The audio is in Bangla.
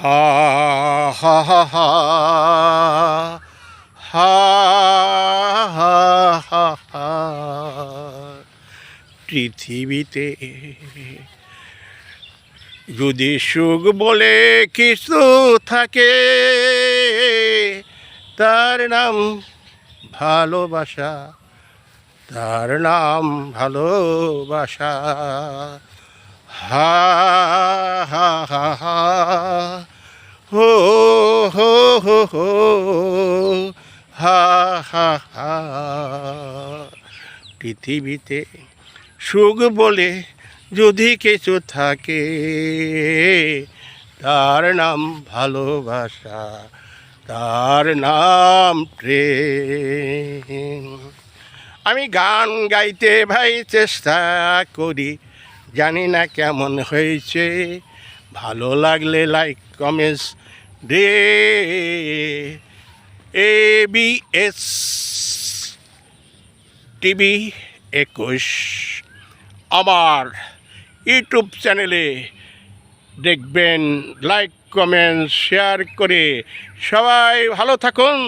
হা হা হা হা হা হা হা হা। পৃথিবীতে যদি সুখ বলে কিছু থাকে, তার নাম ভালোবাসা, তার নাম ভালোবাসা। হা হা হা হা হো হো হো হো হা হা হা। পৃথিবীতে সুখ বলে যদি কিছু থাকে, তার নাম ভালোবাসা, তার নাম প্রেম। আমি গান গাইতে ভাই চেষ্টা করি, জানি না কেমন হয়েছে। ভালো লাগলে লাইক কমেন্টস দে। ABS টিভি 21 আমার ইউটিউব চ্যানেলে দেখবেন। লাইক কমেন্ট শেয়ার করে সবাই ভালো থাকুন।